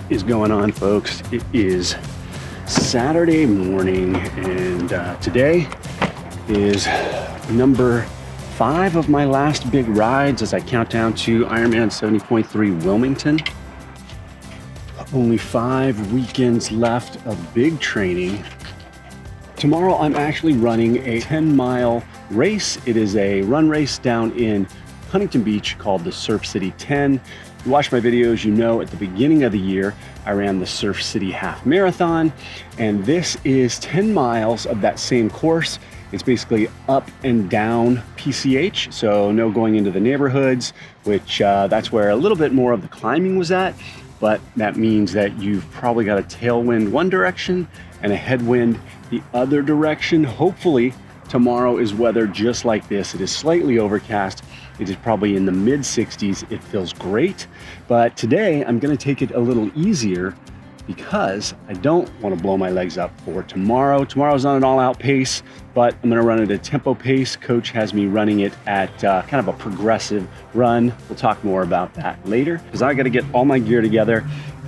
is going on, folks? It is Saturday morning, and today is number 5 of my last big rides as I count down to Ironman 70.3 Wilmington. Only 5 weekends left of big training. Tomorrow I'm actually running a 10-mile race. It is a run race down in Huntington Beach called the SSurf City 10. If you watch my videos, you know at the beginning of the year, I ran the SSurf City Half Marathon, and this is 10 miles of that same course. It's basically up and down PCH, so no going into the neighborhoods, which that's where a little bit more of the climbing was at, but that means that you've probably got a tailwind one direction and a headwind the other direction. Hopefully tomorrow is weather just like this. It is slightly overcast. It is probably in the mid 60s. It feels great, but today I'm gonna take it a little easier because I don't want to blow my legs up for tomorrow. Tomorrow's on an all-out pace, but I'm gonna run at a tempo pace. Coach has me running it at kind of a progressive run. We'll talk more about that later because I gotta get all my gear together.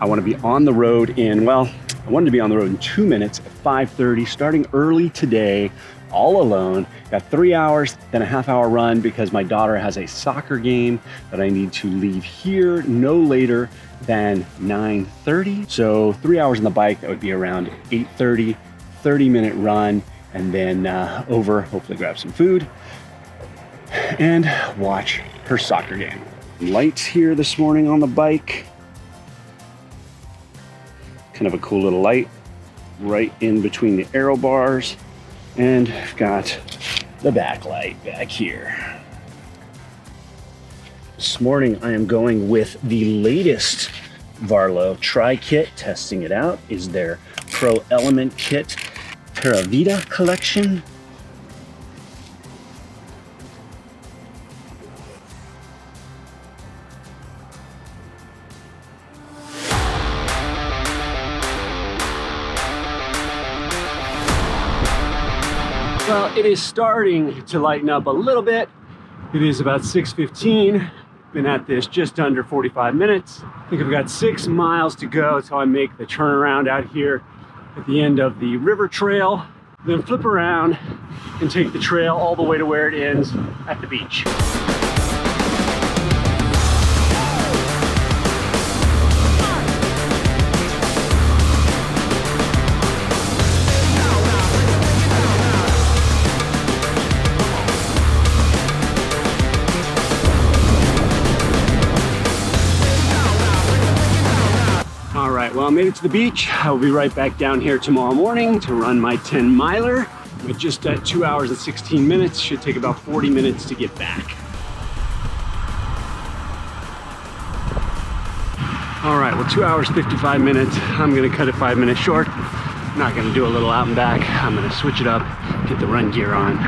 I wanna be on the road in, well, I wanted to be on the road in 2 minutes at 5:30, starting early today, all alone. Got 3 hours, then a half-hour run because my daughter has a soccer game that I need to leave here no later than 9:30. So 3 hours on the bike, that would be around 8:30, 30-minute run, and then over, hopefully grab some food and watch her soccer game. Lights here this morning on the bike. Kind of a cool little light right in between the aero bars. And I've got the backlight back here. This morning I am going with the latest Varlo tri-kit. Testing it out is their Pro Element Kit Terra Vita collection. Well, it is starting to lighten up a little bit. It is about 6:15. Been at this just under 45 minutes. I think I've got 6 miles to go till I make the turnaround out here at the end of the river trail, then flip around and take the trail all the way to where it ends at the beach. Well, I made it to the beach. I will be right back down here tomorrow morning to run my 10-miler. With just at 2 hours and 16 minutes. Should take about 40 minutes to get back. All right, well, 2 hours, 55 minutes. I'm gonna cut it 5 minutes short. I'm not gonna do a little out and back. I'm gonna switch it up, get the run gear on.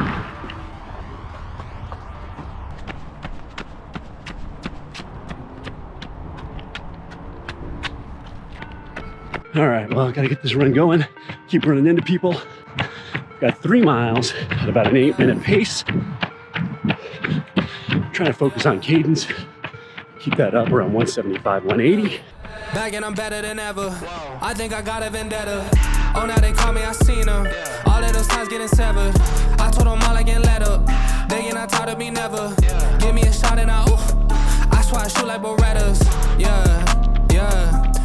All right, well, I gotta get this run going. Keep running into people. Got 3 miles at about an 8-minute pace. Trying to focus on cadence. Keep that up around 175, 180. Back and I'm better than ever. I think I got a vendetta. Oh, now they call me, I seen them. All of those times getting severed. I told them all I can let up. They get not tired of me never. Give me a shot and I swear I shoot like Berettas. Yeah.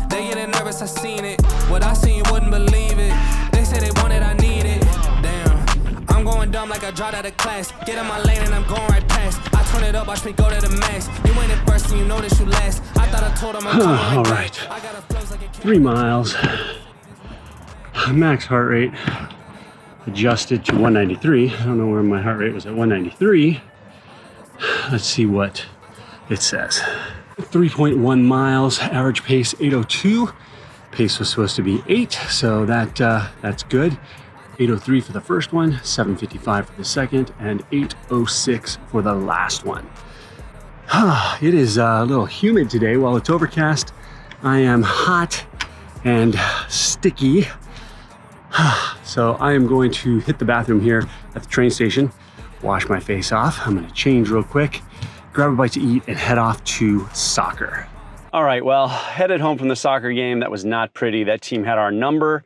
They getting nervous, I seen it. What I seen, you wouldn't believe it. They say they want it, I need it. Damn, I'm going dumb like I dropped out of class. Get in my lane and I'm going right past. I turn it up, watch me go to the max. You ain't it first and you know that you last. I thought I told them I'm coming right all back. right, I got a flows like a 3 miles. Max heart rate adjusted to 193. I don't know where my heart rate was at 193. Let's see what it says. 3.1 miles, average pace 8:02. Pace was supposed to be 8, so that's good. 8:03 for the first one, 7:55 for the second, and 8:06 for the last one. It is a little humid today. While it's overcast, I am hot and sticky. So I am going to hit the bathroom here at the train station, wash my face off. I'm gonna change real quick, grab a bite to eat, and head off to soccer. All right, well, headed home from the soccer game. That was not pretty. That team had our number,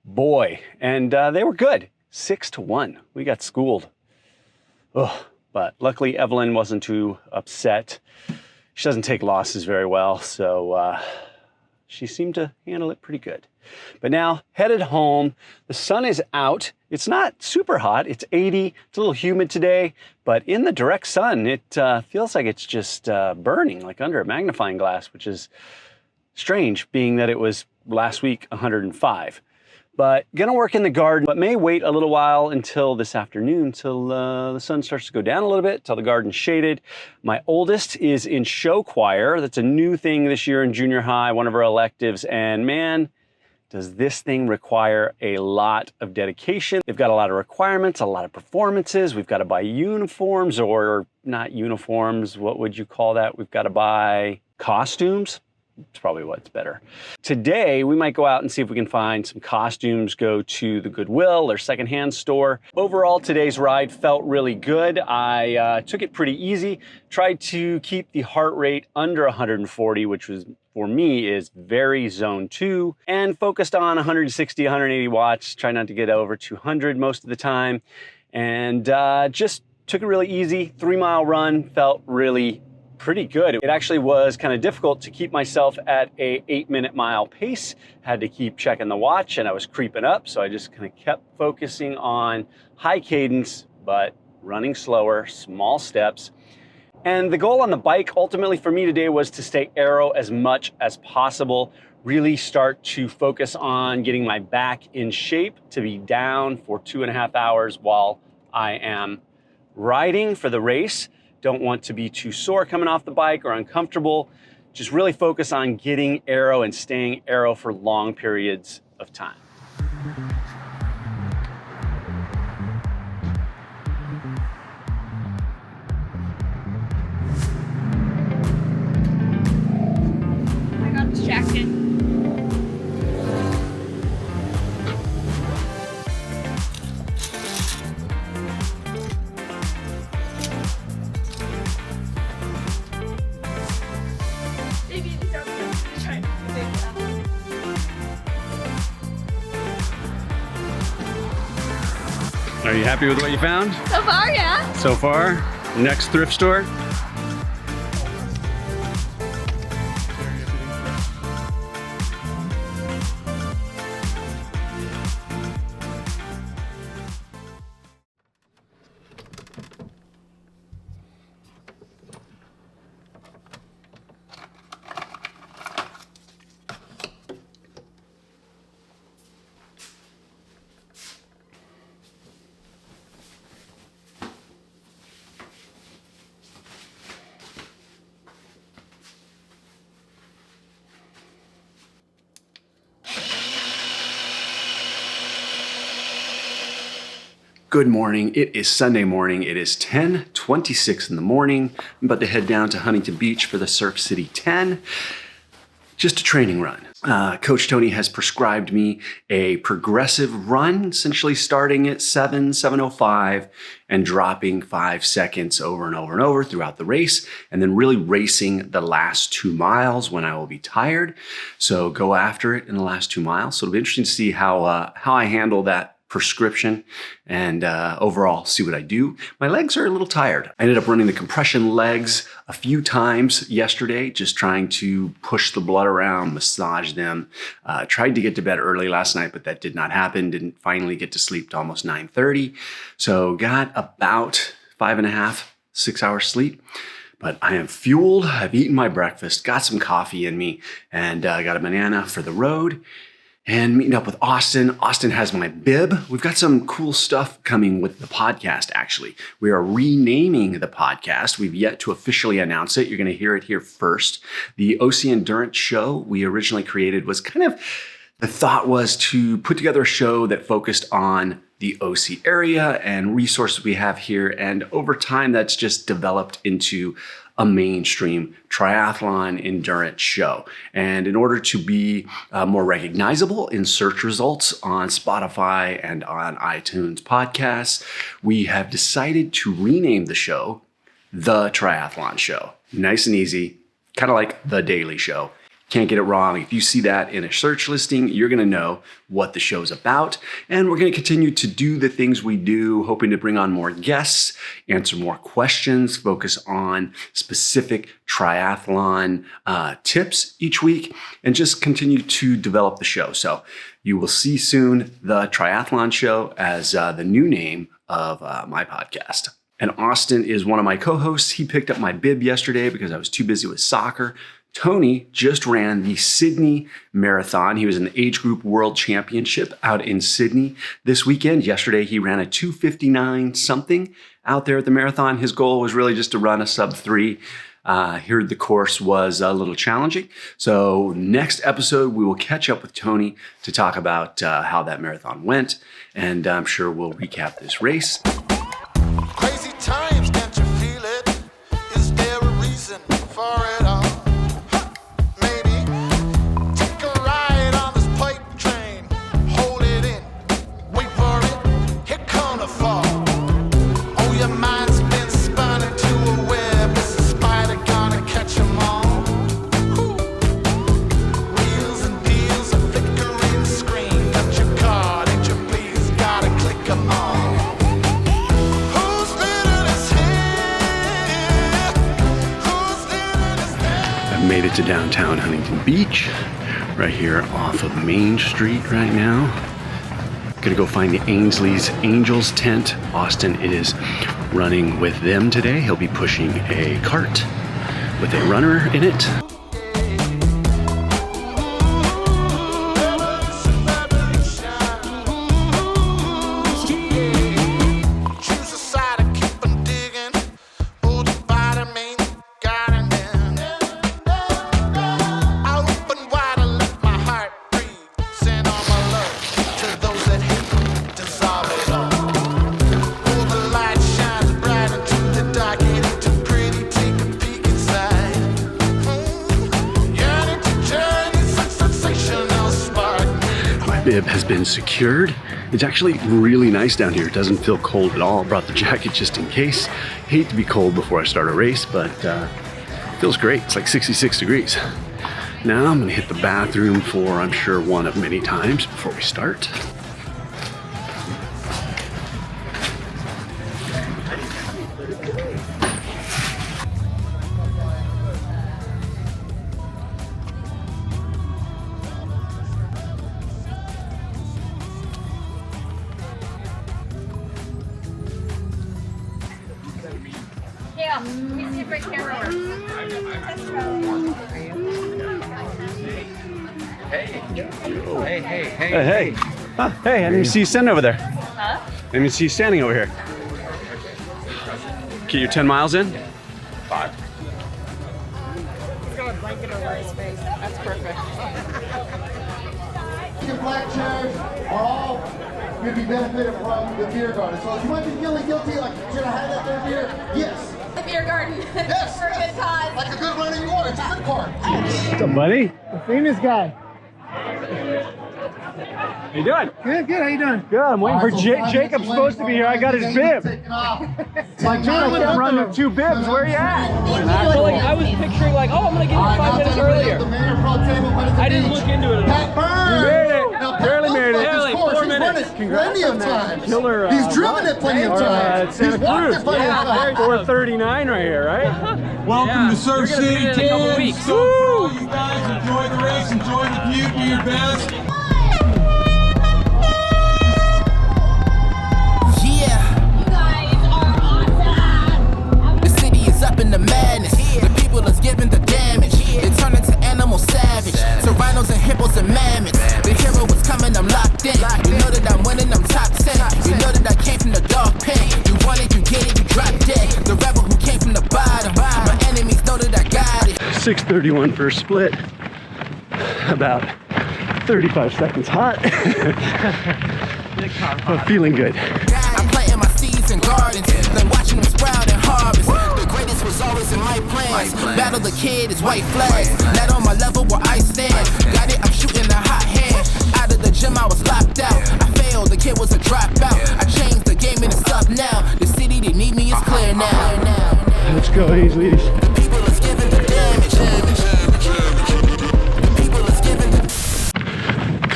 boy, and they were good. 6-1. We got schooled. Ugh. But luckily, Evelyn wasn't too upset. She doesn't take losses very well, so she seemed to handle it pretty good. But now, headed home. The sun is out. It's not super hot. It's 80. It's a little humid today, but in the direct sun, it feels like it's just burning, like under a magnifying glass, which is strange, being that it was last week 105. But gonna work in the garden, but may wait a little while until this afternoon, till the sun starts to go down a little bit, till the garden's shaded. My oldest is in show choir. That's a new thing this year in junior high, one of our electives, and man, does this thing require a lot of dedication. They've got a lot of requirements, a lot of performances. We've got to buy uniforms, or not uniforms, what would you call that? We've got to buy costumes. It's probably what's better. Today, we might go out and see if we can find some costumes, go to the Goodwill or secondhand store. Overall, today's ride felt really good. I took it pretty easy, tried to keep the heart rate under 140, which was, for me, is very zone 2, and focused on 160, 180 watts, try not to get over 200 most of the time, and just took it really easy. 3-mile run felt really pretty good. It actually was kind of difficult to keep myself at a 8-minute mile pace. Had to keep checking the watch, and I was creeping up, so I just kind of kept focusing on high cadence, but running slower, small steps. And the goal on the bike ultimately for me today was to stay aero as much as possible, really start to focus on getting my back in shape to be down for 2.5 hours while I am riding for the race. Don't want to be too sore coming off the bike or uncomfortable. Just really focus on getting aero and staying aero for long periods of time. I got distracted. Are you happy with what you found? So far, yeah. So far? Next thrift store? Good morning. It is Sunday morning. It is 10:26 in the morning. I'm about to head down to Huntington Beach for the SSurf City 10. Just a training run. Coach Tony has prescribed me a progressive run, essentially starting at 7:05 and dropping 5 seconds over and over and over throughout the race, and then really racing the last 2 miles when I will be tired. So go after it in the last 2 miles. So it'll be interesting to see how I handle that prescription and overall see what I do. My legs are a little tired. I ended up running the compression legs a few times yesterday, just trying to push the blood around, massage them. Tried to get to bed early last night, but that did not happen. Didn't finally get to sleep till almost 9:30. So got about 5.5, 6 hours sleep. But I am fueled. I've eaten my breakfast, got some coffee in me, and got a banana for the road. And meeting up with Austin. Austin has my bib. We've got some cool stuff coming with the podcast, actually. We are renaming the podcast. We've yet to officially announce it. You're going to hear it here first. The OC Endurance Show we originally created was the thought was to put together a show that focused on the OC area and resources we have here. And over time, that's just developed into a mainstream triathlon endurance show. And in order to be more recognizable in search results on Spotify and on iTunes podcasts, we have decided to rename the show The Triathlon Show. Nice and easy. kind of like The Daily Show. Can't get it wrong. If you see that in a search listing, you're going to know what the show's about. And we're going to continue to do the things we do, hoping to bring on more guests, answer more questions, focus on specific triathlon tips each week, and just continue to develop the show. So you will see soon the Triathlon Show as the new name of my podcast. And Austin is one of my co-hosts. He picked up my bib yesterday because I was too busy with soccer. Tony just ran the Sydney Marathon. He was in the age group world championship out in Sydney this weekend. Yesterday, he ran a 2:59 something out there at the marathon. His goal was really just to run a sub 3. Heard the course was a little challenging. So next episode, we will catch up with Tony to talk about how that marathon went. And I'm sure we'll recap this race. Crazy times, can't you feel it? Is there a reason for it all? Made it to downtown Huntington Beach, right here off of Main Street right now. Gonna go find the Ainsley's Angels tent. Austin is running with them today. He'll be pushing a cart with a runner in it. Bib has been secured. It's actually really nice down here. It doesn't feel cold at all. Brought the jacket just in case. Hate to be cold before I start a race, but feels great. It's like 66 degrees. Now I'm gonna hit the bathroom for, I'm sure, one of many times before we start. Hey. Hey, I didn't see you standing over there. Huh? I didn't see you standing over here. Get your 10 miles in? 5. He's got a blanket over his face. That's perfect. Black chairs are all going to be benefited from the beer garden. So if you might be feeling guilty, like, should I have that there beer? Yes. The beer garden. Yes. For a good cause. Like a good running water. It's a good part. What's up, buddy? The famous guy. How you doing? Good, how you doing? Good. I'm waiting for Jacob's supposed to be here. I got his bib. Like, dude, I can't run with 2 bibs. Where are you at? I was picturing like, oh, I'm gonna get here 5 minutes earlier. I didn't look into it at all. You made it. Barely made it. Yeah, like 4 minutes. Plenty of times. Killer. He's driven it plenty of times. Santa He's walked Cruz. it plenty of times. 439 right here, right? Welcome to Surf City, in a couple weeks. Woo! You guys enjoy the race, enjoy the view, do your best. The madness, the people is giving the damage. They turn into animal savage. So rhinos and hippos and mammoths. The hero was coming, I'm locked in. You know that I'm winning, I'm top 10. You know that I came from the dark pit. You want it, you get it, you drop dead. The rebel who came from the bottom. My enemies know that I got it. 6:31 for a split. About 35 seconds hot. But feeling good. I'm planting my seeds in gardens, then watching them sprout and harvest. The greatest was always in my plans. Battle the kid is white flags. Not on my level where I stand. Got it, I'm shooting a hot hand. Out of the gym, I was locked out. I failed, the kid was a dropout. I changed the game and it's up now. The city they need me is clear now. Let's go, Ainsley. The people is giving the damage.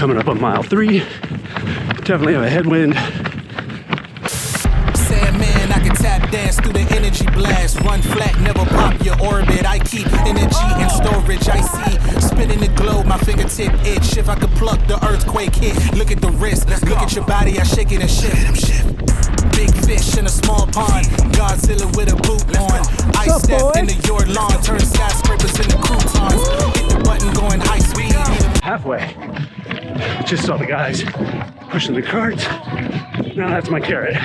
Coming up on mile 3. Definitely have a headwind. Sandman, I can tap dance through the energy blast. Run flat, never pop your orbit. I keep energy in storage. I see spinning the globe, my fingertip itch. If I could pluck the earthquake hit, look at the wrist, look at your body, I shake it and shift. Big fish in a small pond, Godzilla with a boot on. I step into your lawn, turn skyscrapers into croutons. Hit the button going high speed. Halfway. Just saw the guys pushing the carts. Now that's my carrot.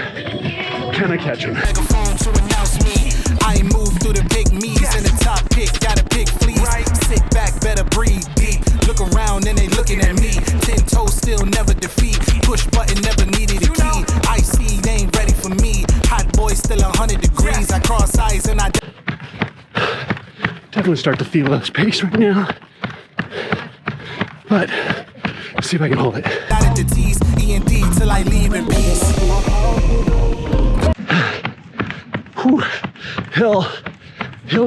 Can I catch him? Megaphone to announce me. I move through the big me's in the top pick, got a big fleece. Sit back, better breathe deep. Look around and they looking at me. 10 toes still never defeat. Push button never needed a key. I see they ain't ready for me. Hot boy still 100 degrees. I cross eyes and I Definitely start to feel this pace right now. But let's see if I can hold it. Got it to tease E&D till I leave in peace. Whew. Hill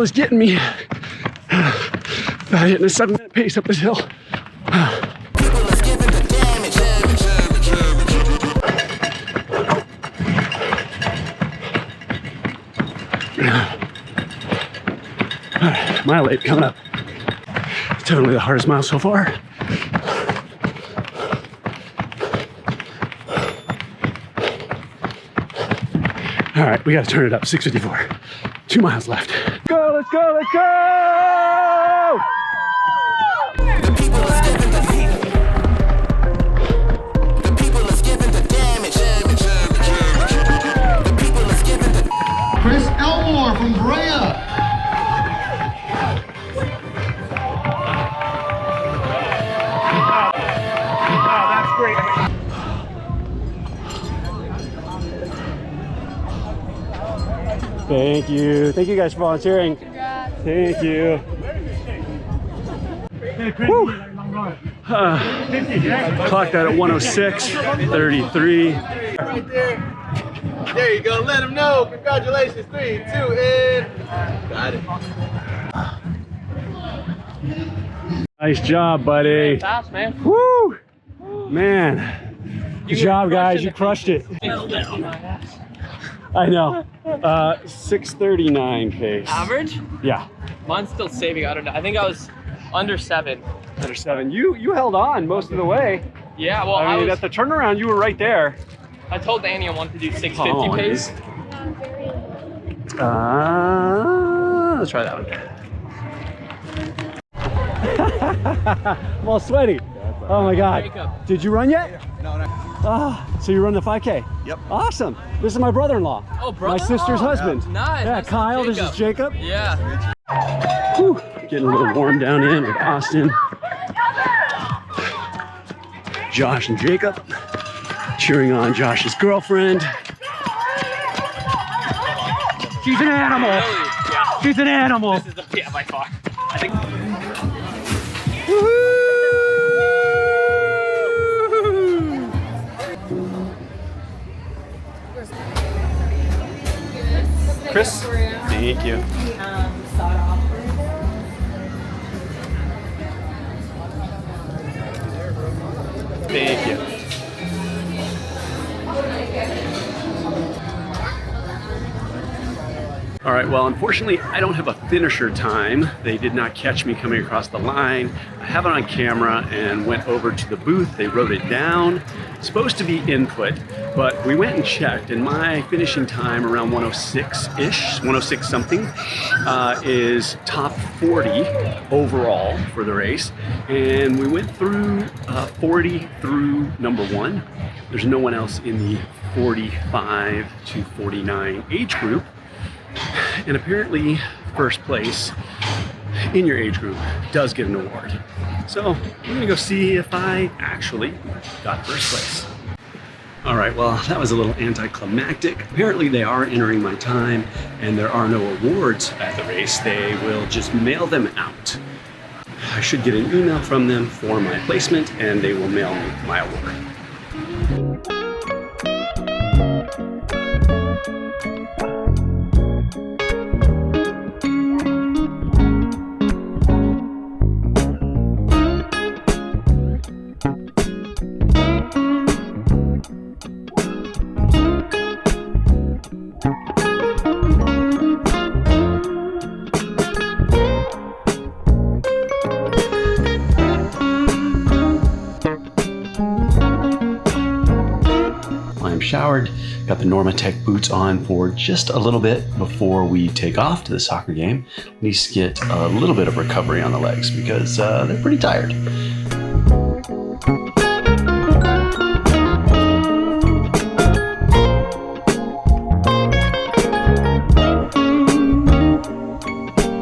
is getting me. About hitting a 7-minute pace up this hill. Alright, mile 8 coming up. It's definitely the hardest mile so far. All right, we got to turn it up. 6:54. 2 miles left. Go, let's go, let's go! The people is giving the heat. The people is giving the damage. The people is giving the... Chris Elmore from Brea. Thank you. Thank you guys for volunteering. Thank you. Woo. Clocked that at 106.33. Right there. There you go. Let them know. Congratulations. 3, 2, and got it. Nice job, buddy. Fast, man. Woo! Man. Good job, guys. You crushed it. I know. 6:39 pace. Average? Yeah. Mine's still saving. I don't know. I think I was under 7. Under 7. You held on most of the way. Yeah, well, I mean, at the turnaround, you were right there. I told Annie I wanted to do 650 Oh, pace. Let's try that one. I'm all sweaty. Oh my God. Jacob. Did you run yet? No, no. Ah, so you run the 5K? Yep. Awesome. This is my brother-in-law. Oh, brother? My sister's husband. Nice. Yeah, Nice to Kyle, meet this is Jacob. Yeah. Whew. Getting a little warm down in with Austin. Josh and Jacob. Cheering on Josh's girlfriend. She's an animal. Yeah. She's an animal. This is the, yeah, by far. I think. Chris, thank you. Thank you. All right, well, unfortunately, I don't have a finisher time. They did not catch me coming across the line. I have it on camera and went over to the booth. They wrote it down. It's supposed to be input, but we went and checked, and my finishing time around 106-ish, 106 something, is top 40 overall for the race. And we went through 40 through number 1. There's no one else in the 45 to 49 age group. And apparently, first place in your age group does get an award. So I'm gonna go see if I actually got first place. All right, well, that was a little anticlimactic. Apparently they are entering my time and there are no awards at the race. They will just mail them out. I should get an email from them for my placement and they will mail me my award. showered, got the Normatec boots on for just a little bit before we take off to the soccer game. At least get a little bit of recovery on the legs because they're pretty tired.